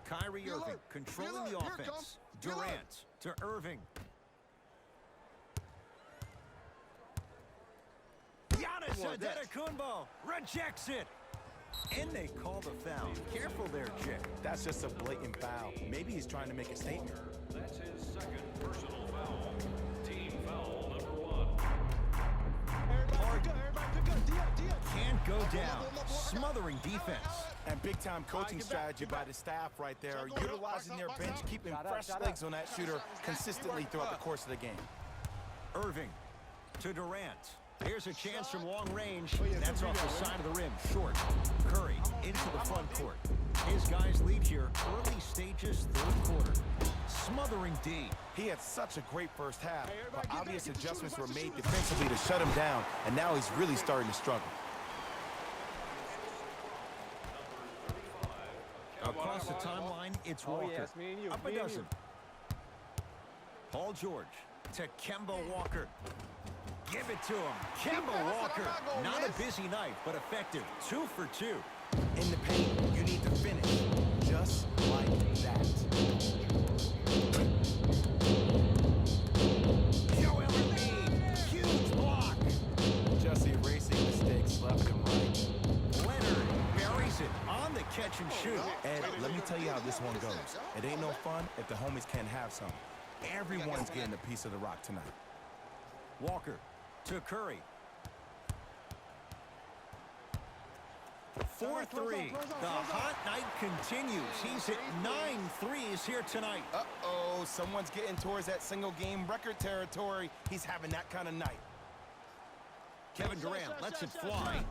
Kyrie Irving controlling the offense. Durant to Irving. Giannis Antetokounmpo rejects it. And they call the foul. Careful there, Jay. That's just a blatant foul. Maybe he's trying to make a statement. That's his second personal foul. Team foul number 1. Can't go down. Smothering defense. And big-time coaching strategy by the staff right there, utilizing their bench, keeping fresh legs on that shooter consistently throughout the course of the game. Irving to Durant. Here's a chance from long range. That's off the side of the rim. Short. Curry into the front court. His guys lead here. Early stages, third quarter. Smothering D. He had such a great first half, but obvious adjustments were made defensively to shut him down, and now he's really starting to struggle. Across the timeline, it's Walker. Up a dozen. Paul George to Kemba Walker. Give it to him. Kemba Walker. Not a busy night, but effective. 2 for 2. In the paint, you need to finish. Just like that. Joel Embiid. Huge block. Just erasing mistakes left and right. Leonard buries it on the catch and shoot. Ed, let me tell you how this one goes. It ain't no fun if the homies can't have some. Everyone's getting a piece of the rock tonight. Walker to Curry. 4-3. The hot night continues. He's hit 9 threes here tonight. Uh-oh, someone's getting towards that single-game record territory. He's having that kind of night. Kevin Durant lets it fly.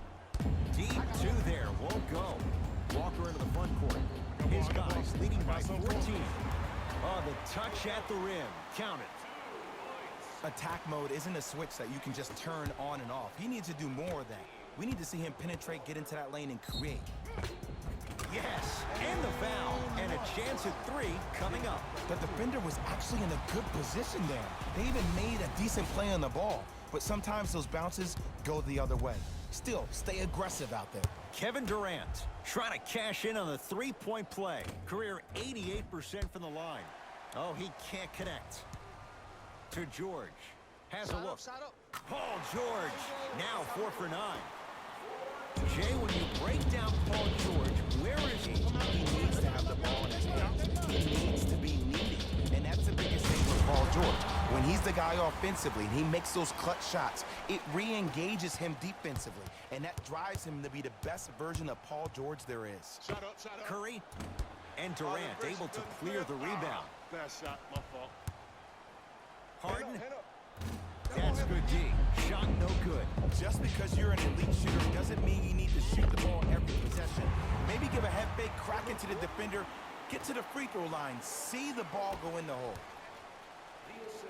Deep 2 there. Won't go. Walker into the front court. His guys leading by 14. Oh, the touch at the rim. Count it. Attack mode isn't a switch that you can just turn on and off. He needs to do more of that. We need to see him penetrate, get into that lane, and create. Yes, and the foul, and a chance at 3 coming up. The defender was actually in a good position there. They even made a decent play on the ball, but sometimes those bounces go the other way. Still, stay aggressive out there. Kevin Durant trying to cash in on the three-point play. Career 88% from the line. Oh, he can't connect. To George. Has a look. Paul George. Now 4 for 9. Jay, when you break down Paul George, where is he? He needs to have the ball in his hands. He needs to be needed. And that's the biggest thing for Paul George. When he's the guy offensively and he makes those clutch shots, it re-engages him defensively. And that drives him to be the best version of Paul George there is. Curry and Durant able to clear the rebound. Bad shot, my fault. Harden. That's good D. Shot no good. Just because you're an elite shooter doesn't mean you need to shoot the ball every possession. Maybe give a head fake, crack into the defender, get to the free throw line, see the ball go in the hole.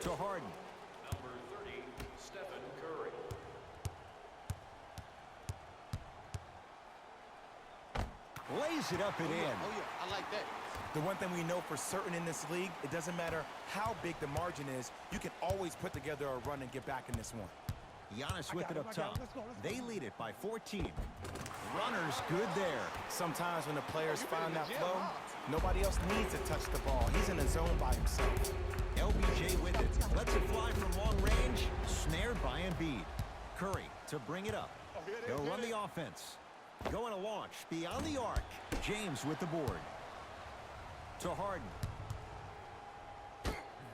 To Harden. Number 30, Stephen Curry. Lays it up and in. Oh, yeah, I like that. The one thing we know for certain in this league, it doesn't matter how big the margin is, you can always put together a run and get back in this one. Giannis with it up top. They lead it by 14. Runners good there. Sometimes when the players find that flow, nobody else needs to touch the ball. He's in a zone by himself. LBJ with it. Lets it fly from long range. Snared by Embiid. Curry to bring it up. He'll run the offense. Going to launch beyond the arc. James with the board. To Harden.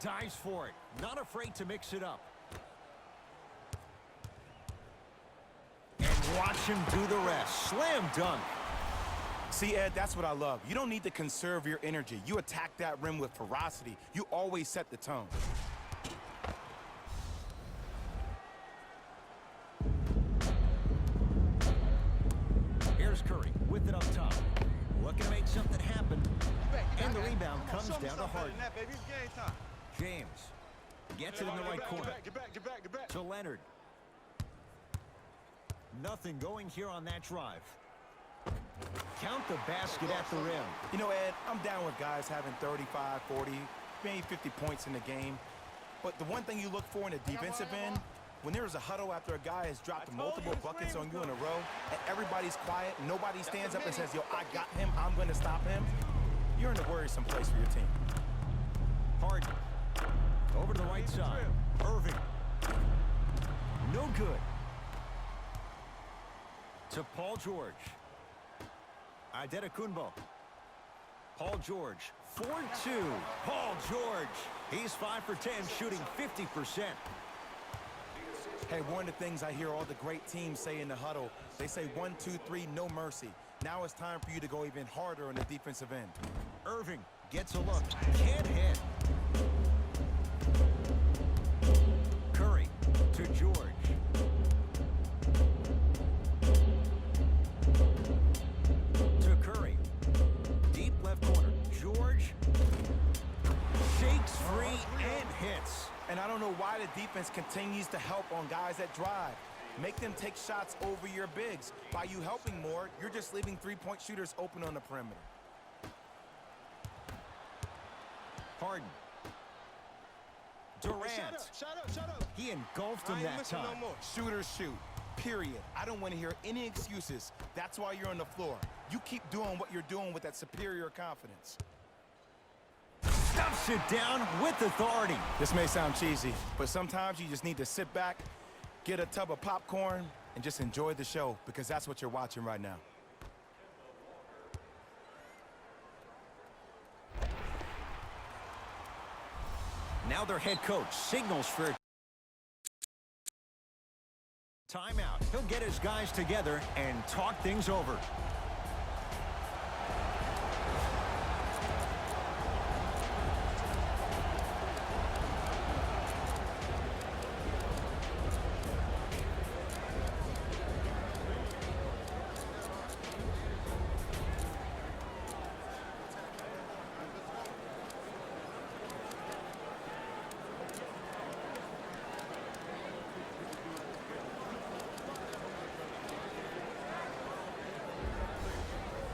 Dives for it. Not afraid to mix it up. And watch him do the rest. Slam dunk. See, Ed, that's what I love. You don't need to conserve your energy. You attack that rim with ferocity. You always set the tone. Here's Curry with it up top. Looking to make something happen. And the rebound comes down to Harden. James gets it in the right corner. Get back. To Leonard. Nothing going here on that drive. Count the basket at the rim. You know, Ed, I'm down with guys having 35, 40, maybe 50 points in the game. But the one thing you look for in a defensive end, when there's a huddle after a guy has dropped multiple buckets on you in a row, and everybody's quiet, nobody stands up and says, yo, I got him, I'm going to stop him. you're in a worrisome place for your team. Harden. Over to the right side. Irving. No good. To Paul George. Antetokounmpo. Paul George. 4-2. Paul George. He's 5 for 10, shooting 50%. Hey, one of the things I hear all the great teams say in the huddle, they say 1, 2, 3, no mercy. Now it's time for you to go even harder on the defensive end. Irving gets a look. Can't hit. Curry to George. To Curry. Deep left corner. George shakes free and hits. And I don't know why the defense continues to help on guys that drive. Make them take shots over your bigs. By you helping more, you're just leaving three-point shooters open on the perimeter. Harden. Durant. Shut up. He engulfed him I ain't that missing time. no more. Shooters shoot, period. I don't want to hear any excuses. That's why you're on the floor. You keep doing what you're doing with that superior confidence. Stuffs it down with authority. This may sound cheesy, but sometimes you just need to sit back, get a tub of popcorn, and just enjoy the show, because that's what you're watching right now. Now their head coach signals for a timeout. He'll get his guys together and talk things over.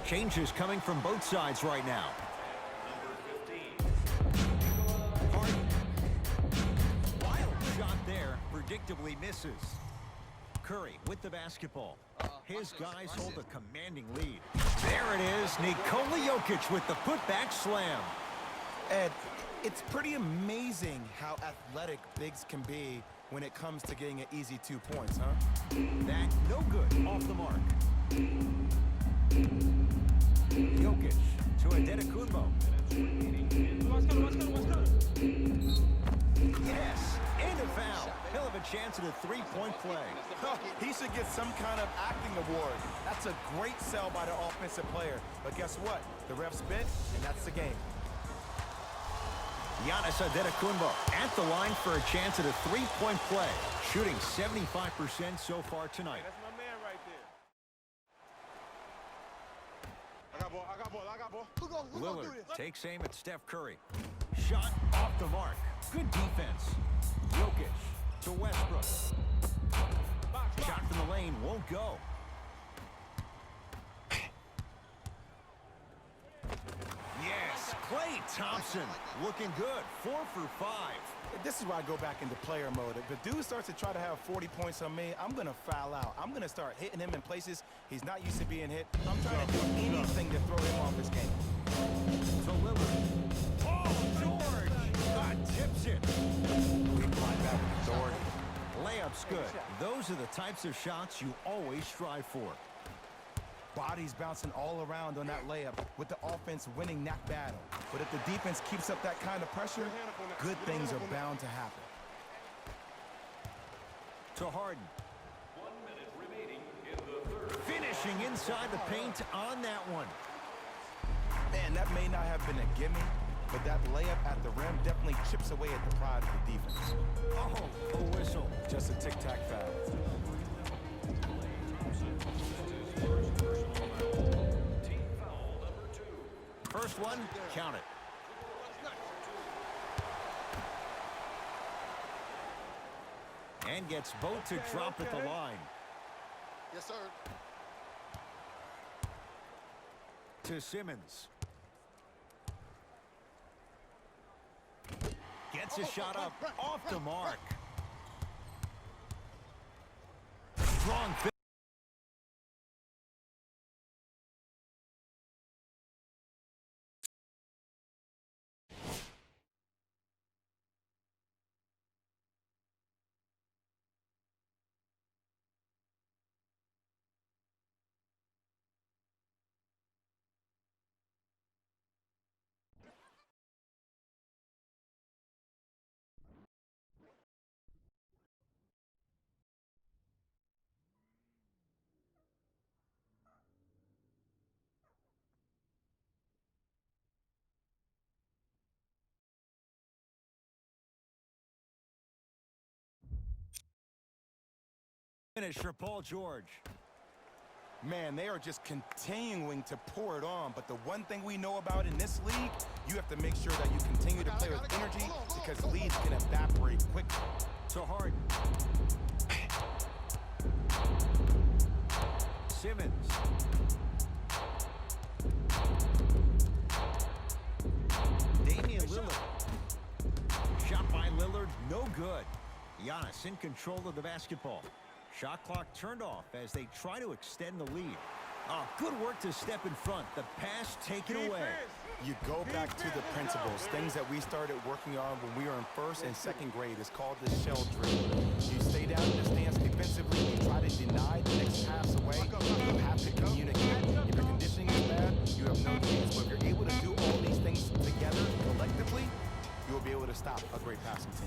Changes coming from both sides right now. Harden. Wild shot there. Predictably misses. Curry with the basketball. His guys hold a commanding lead. There it is. Nikola Jokic with the putback slam. Ed, it's pretty amazing how athletic bigs can be when it comes to getting an easy 2 points, huh? That no good. Off the mark. Jokic to Antetokounmpo. Yes, and a foul. He'll have a chance at a three-point play. He should get some kind of acting award. That's a great sell by the offensive player. But guess what? The refs bit, and that's the game. Giannis Antetokounmpo at the line for a chance at a three-point play, shooting 75% so far tonight. That's my man right there. I got ball. Who gonna do Lillard this? takes aim at Steph Curry. Shot off the mark. Good defense. Jokic to Westbrook. Shot from the lane won't go. Yes, Klay Thompson looking good. 4 for 5. This is where I go back into player mode. If the dude starts to try to have 40 points on me, I'm going to foul out. I'm going to start hitting him in places he's not used to being hit. I'm trying to do anything to throw him off his game. To Lillard. Oh, George! God tips it. Linebacker authority. Layup's good. Those are the types of shots you always strive for. Bodies bouncing all around on that layup with the offense winning that battle. But if the defense keeps up that kind of pressure, good things are bound to happen. To Harden. 1 minute remaining in the third. Finishing inside the paint on that one. Man, that may not have been a gimme, but that layup at the rim definitely chips away at the pride of the defense. Oh, a whistle. Just a tic-tac foul. Team foul number 2. First one, count it. And gets both to drop at the line. Yes, sir. To Simmons. Gets a shot up off the mark. Strong Finish for Paul George. Man, they are just continuing to pour it on. But the one thing we know about in this league, you have to make sure that you continue to play with energy because leads can evaporate quickly. To Harden. Simmons. Damian Lillard. Shot by Lillard, no good. Giannis in control of the basketball. Shot clock turned off as they try to extend the lead. Oh, good work to step in front. The pass taken away. You go back to the principles, things that we started working on when we were in first and second grade. It's called the shell drill. You stay down in the stance defensively, you try to deny the next pass away. You have to communicate. If your conditioning is bad, you have no chance. But if you're able to do all these things together collectively, you will be able to stop a great passing team.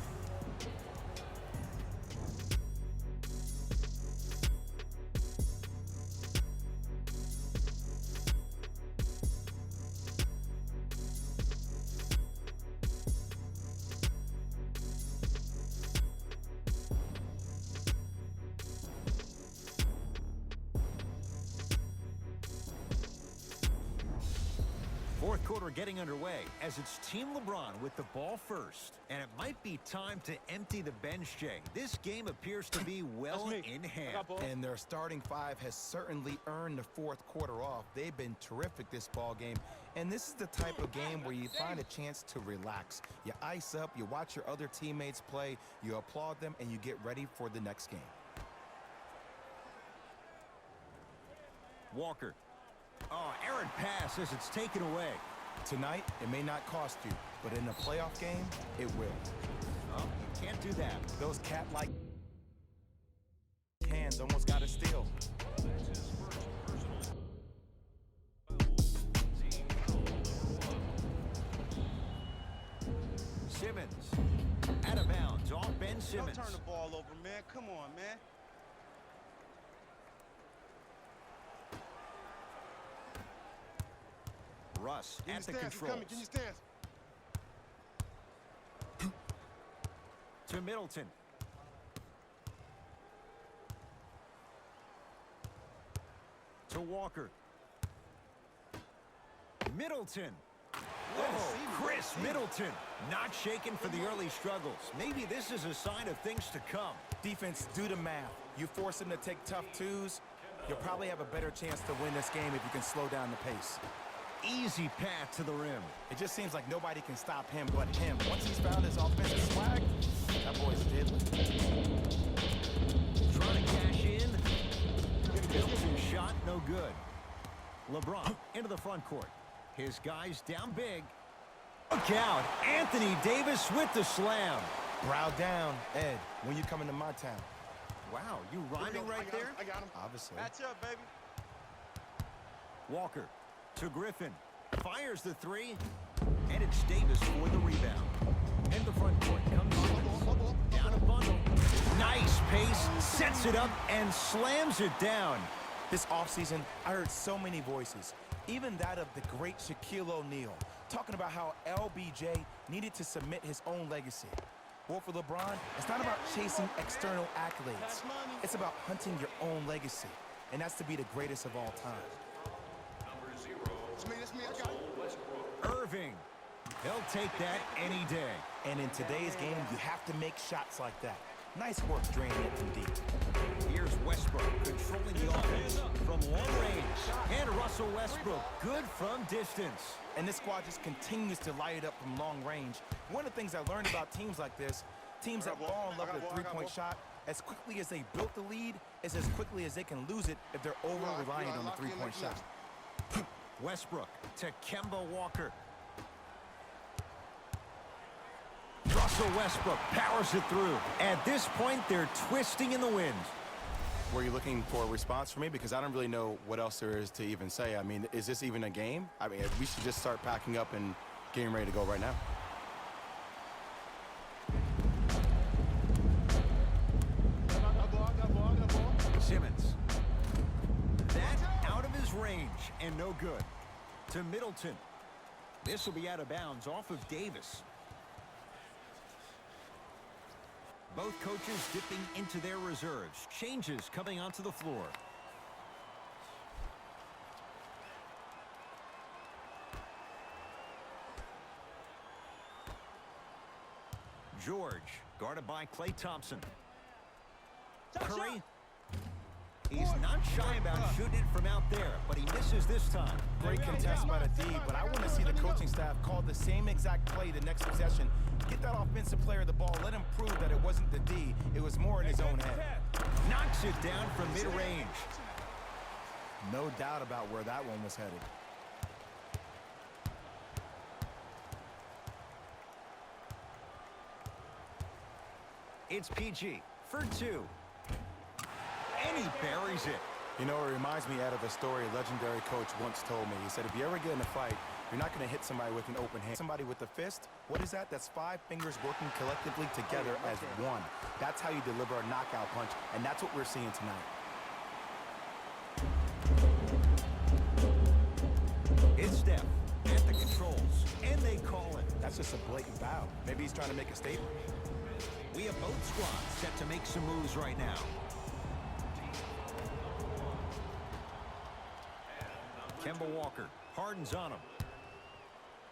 Fourth quarter getting underway as it's Team LeBron with the ball first. And it might be time to empty the bench, Jay. This game appears to be well in hand. And their starting five has certainly earned the fourth quarter off. They've been terrific this ball game. And this is the type of game where you find a chance to relax. You ice up, you watch your other teammates play, you applaud them, and you get ready for the next game. Walker. Oh, errant pass as it's taken away. Tonight, it may not cost you, but in a playoff game, it will. Oh, you can't do that. Those cat-like hands almost got a steal. That's his first personal foul. Team foul number 1. Simmons. Out of bounds off Ben Simmons. Don't turn the ball over, man. Come on, man. Russ Can you at the stance? controls. Can you stance? To Middleton. To Walker. Middleton. Oh, Chris Middleton. Not shaken for the early struggles. Maybe this is a sign of things to come. Defense, do the math. You force them to take tough twos, you'll probably have a better chance to win this game if you can slow down the pace. Easy path to the rim. It just seems like nobody can stop him but him. Once he's found his offensive swag, that boy's deadly. Trying to cash in. Middleton shot, no good. LeBron into the front court. His guys down big. Look out. Anthony Davis with the slam. Brow down, Ed, when you come into my town. Wow, you rhyming right there? I got him. Obviously. Match up, baby. Walker to Griffin. Fires the three. And it's Davis for the rebound. In the front court comes Simmons. Down a bundle. Nice pace. Sets it up and slams it down. This offseason, I heard so many voices, even that of the great Shaquille O'Neal, talking about how LBJ needed to submit his own legacy. Well, for LeBron, it's not about chasing external accolades. It's about hunting your own legacy, and that's to be the greatest of all time. Number 0. That's me. I got it. Irving. He'll take that any day. And in today's game, you have to make shots like that. Nice work draining it from deep. Here's Westbrook controlling the offense from long range. And Russell Westbrook, good from distance. And this squad just continues to light it up from long range. One of the things I learned about teams like this, teams that fall in love with a three-point shot, as quickly as they built the lead, is as quickly as they can lose it if they're over-reliant on the three-point shot. Westbrook to Kemba Walker. Russell Westbrook powers it through. At this point, they're twisting in the wind. Were you looking for a response from me? Because I don't really know what else there is to even say. I mean, is this even a game? I mean, we should just start packing up and getting ready to go right now. Simmons. That out of his range and no good. To Middleton. This will be out of bounds off of Davis. Both coaches dipping into their reserves. Changes coming onto the floor. George, guarded by Klay Thompson. Curry. He's not shy about shooting it from out there, but he misses this time. Great contest by the D, but I want to see the coaching staff call the same exact play the next possession. Get that offensive player the ball. Let him prove that it wasn't the D. It was more in his own head. Knocks it down from mid-range. No doubt about where that one was headed. It's PG for 2. And he buries it. You know, it reminds me out of a story a legendary coach once told me. He said, if you ever get in a fight, you're not going to hit somebody with an open hand. Somebody with a fist, what is that? That's 5 fingers working collectively together as one. That's how you deliver a knockout punch, and that's what we're seeing tonight. It's Steph at the controls, and they call it. That's just a blatant foul. Maybe he's trying to make a statement. We have both squads set to make some moves right now. Kemba Walker, Harden's on him.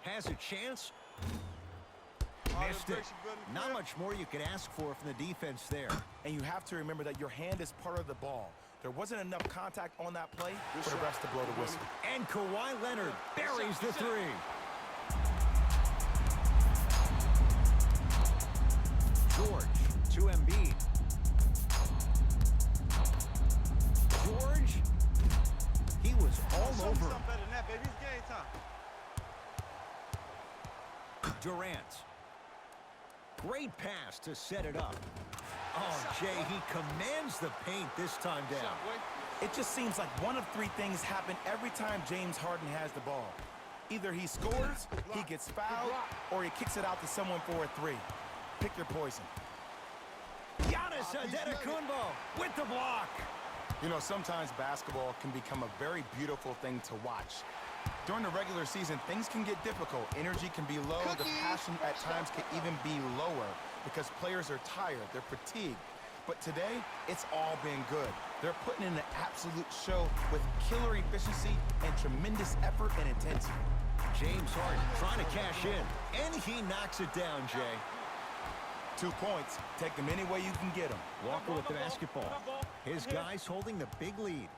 Has a chance. Missed it. Not much more you could ask for from the defense there. And you have to remember that your hand is part of the ball. There wasn't enough contact on that play for the refs to blow the whistle. And Kawhi Leonard buries the 3. George to Embiid. George, he was all over him. Better than that, baby. It's game time. Durant. Great pass to set it up. Oh, Jay, he commands the paint this time down. It just seems like one of 3 things happen every time James Harden has the ball. Either he scores, he gets fouled, or he kicks it out to someone for a 3. Pick your poison. Giannis Antetokounmpo with the block. You know, sometimes basketball can become a very beautiful thing to watch. During the regular season, things can get difficult. Energy can be low. The passion at times can even be lower because players are tired. They're fatigued. But today, it's all been good. They're putting in an absolute show with killer efficiency and tremendous effort and intensity. James Harden trying to cash in, and he knocks it down, Jay. 2 points. Take them any way you can get them. Walker with the basketball. His guys holding the big lead.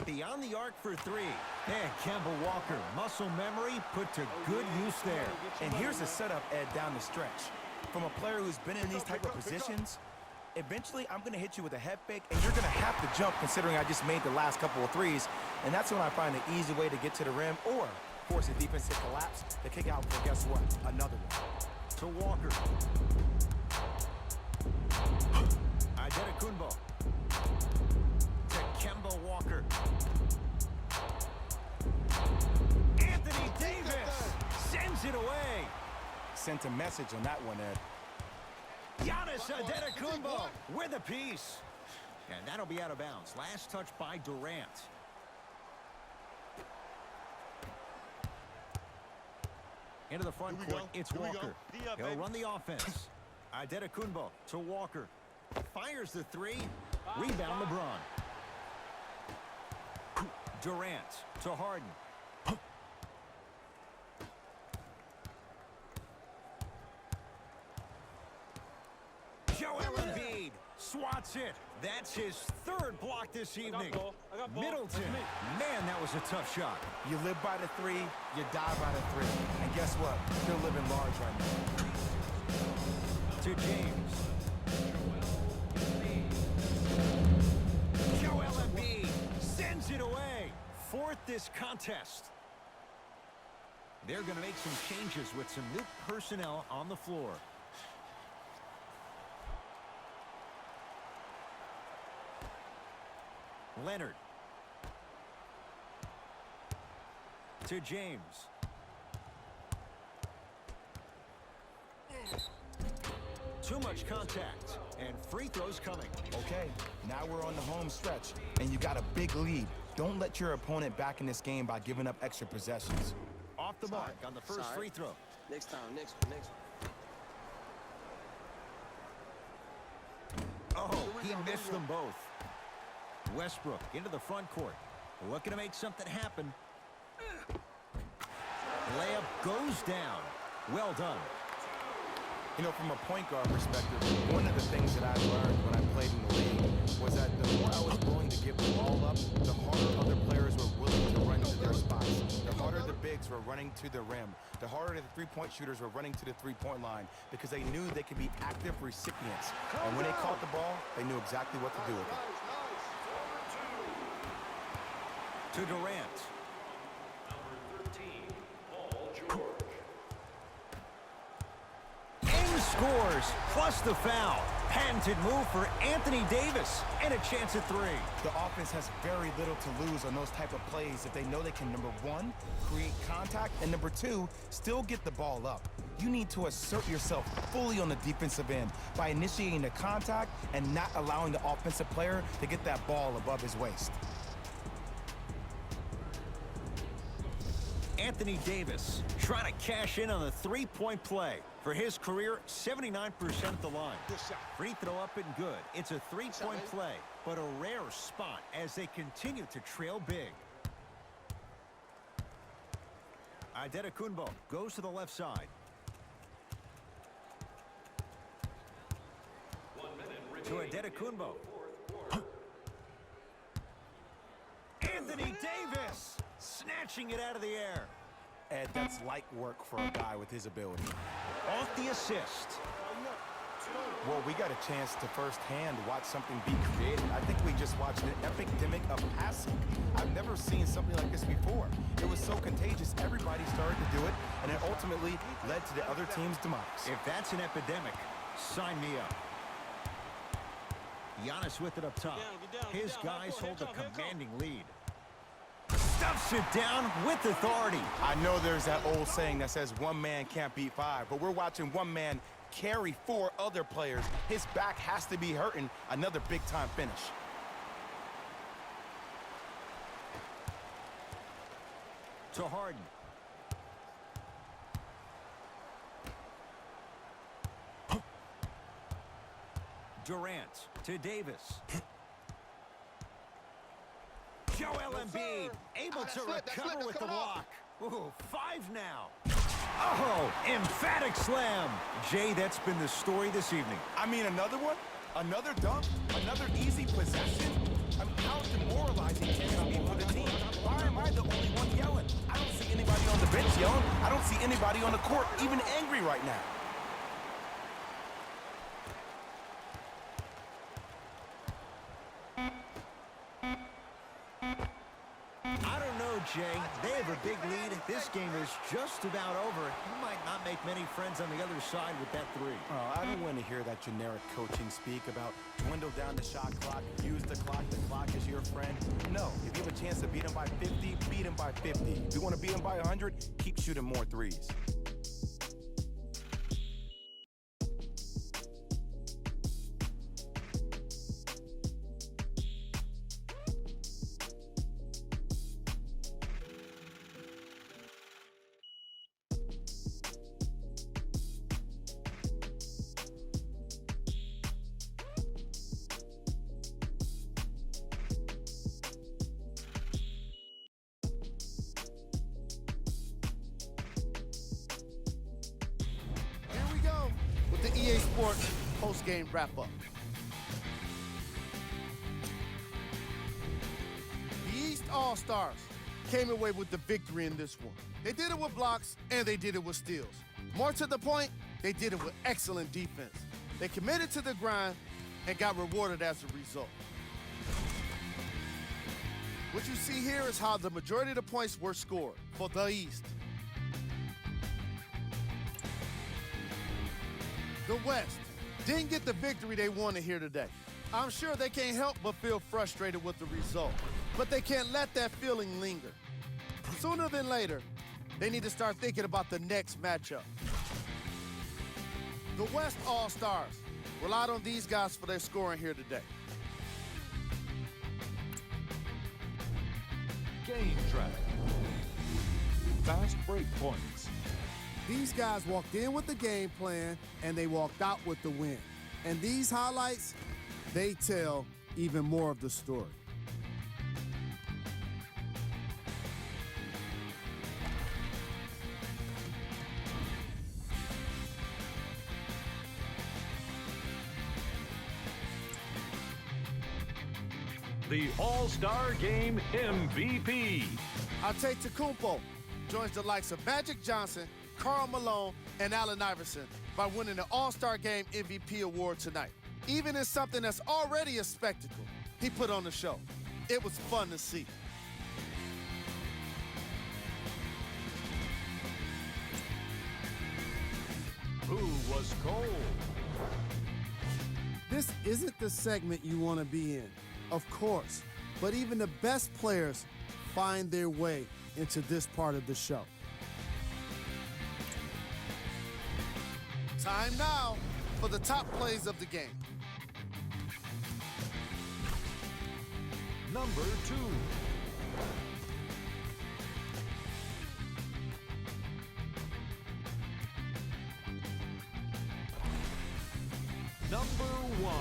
Beyond the arc for 3. And Kemba Walker, muscle memory put to good use there. And here's the setup, Ed, down the stretch. From a player who's been in these type of positions, eventually I'm going to hit you with a head fake, and you're going to have to jump considering I just made the last couple of threes. And that's when I find the easy way to get to the rim or force the defense to collapse to kick out for, guess what, another one. To Walker. Antetokounmpo. To Kemba Walker. Anthony Davis sends it away. Sent a message on that one, Ed. Giannis Antetokounmpo with a piece. And that'll be out of bounds. Last touch by Durant. Into the front court, it's Walker. He'll run the offense. Antetokounmpo to Walker. Fires the 3. Rebound LeBron. Durant to Harden. Joel Embiid swats it. That's his 3rd block this evening. Middleton. Man, that was a tough shot. You live by the 3, you die by the 3. And guess what? They're living large right now. To James. Joel Embiid sends it away. 4th this contest. They're going to make some changes with some new personnel on the floor. Leonard. To James. Too much contact, and free throws coming. Okay, now we're on the home stretch, and you got a big lead. Don't let your opponent back in this game by giving up extra possessions. Off the mark on the first free throw. Next time, next one. Oh, he missed them both. Westbrook into the front court. Looking to make something happen. Layup goes down. Well done. You know, from a point guard perspective, one of the things that I learned when I played in the league was that the more I was willing to give the ball up, the harder other players were willing to run to their spots. The harder the bigs were running to the rim. The harder the three-point shooters were running to the three-point line because they knew they could be active recipients. And when they caught the ball, they knew exactly what to do with it. To Durant. Number 13, Paul George. Ing scores, plus the foul. Patented move for Anthony Davis, and a chance at three. The offense has very little to lose on those type of plays if they know they can, number one, create contact, and number two, still get the ball up. You need to assert yourself fully on the defensive end by initiating the contact and not allowing the offensive player to get that ball above his waist. Anthony Davis trying to cash in on the three-point play. For his career, 79% at the line. Free throw up and good. It's a three-point play, but a rare spot as they continue to trail big. Antetokounmpo goes to the left side. 1 minute To remaining. Antetokounmpo. Fourth quarter. Anthony Davis snatching it out of the air. Ed, that's light work for a guy with his ability. Off the assist. Well, we got a chance to firsthand watch something be created. I think we just watched an epidemic of passing. I've never seen something like this before. It was so contagious, everybody started to do it, and it ultimately led to the other team's demise. If that's an epidemic, sign me up. Giannis with it up top. His guys hold a commanding lead. Stuffs it down with authority. I know there's that old saying that says one man can't beat five, but we're watching one man carry four other players. His back has to be hurting. Another big-time finish. To Harden. Durant to Davis. Joel Embiid able to recover with the block. Ooh, 5 now. Oh, emphatic slam. Jay, that's been the story this evening. I mean, another one? Another dunk? Another easy possession? I mean, how demoralizing can it be for the team? Why am I the only one yelling? I don't see anybody on the bench yelling. I don't see anybody on the court even angry right now. I don't know, Jay. They have a big lead. This game is just about over. You might not make many friends on the other side with that three. Oh, I don't want to hear that generic coaching speak about dwindle down the shot clock, use the clock is your friend. No, if you have a chance to beat him by 50, beat him by 50. If you want to beat him by 100, keep shooting more threes. Here we go with the EA Sports post-game wrap-up. The East All-Stars came away with the victory in this one. They did it with blocks, and they did it with steals. More to the point, they did it with excellent defense. They committed to the grind and got rewarded as a result. What you see here is how the majority of the points were scored for the East. The West didn't get the victory they wanted here today. I'm sure they can't help but feel frustrated with the result, but they can't let that feeling linger. Sooner than later, they need to start thinking about the next matchup. The West All-Stars relied on these guys for their scoring here today. Game track. Fast break points. These guys walked in with the game plan, and they walked out with the win. And these highlights, they tell even more of the story. The All-Star Game MVP. Antetokounmpo joins the likes of Magic Johnson, Karl Malone, and Allen Iverson by winning the All-Star Game MVP award tonight. Even in something that's already a spectacle, he put on the show. It was fun to see. Who was cold? This isn't the segment you want to be in, of course, but even the best players find their way into this part of the show. Time now for the top plays of the game. Number 2. Number 1.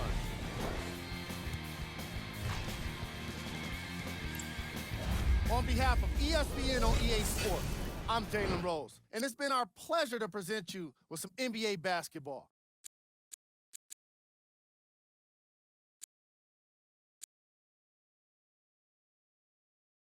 On behalf of ESPN on EA Sports, I'm Jalen Rose, and it's been our pleasure to present you with some NBA basketball.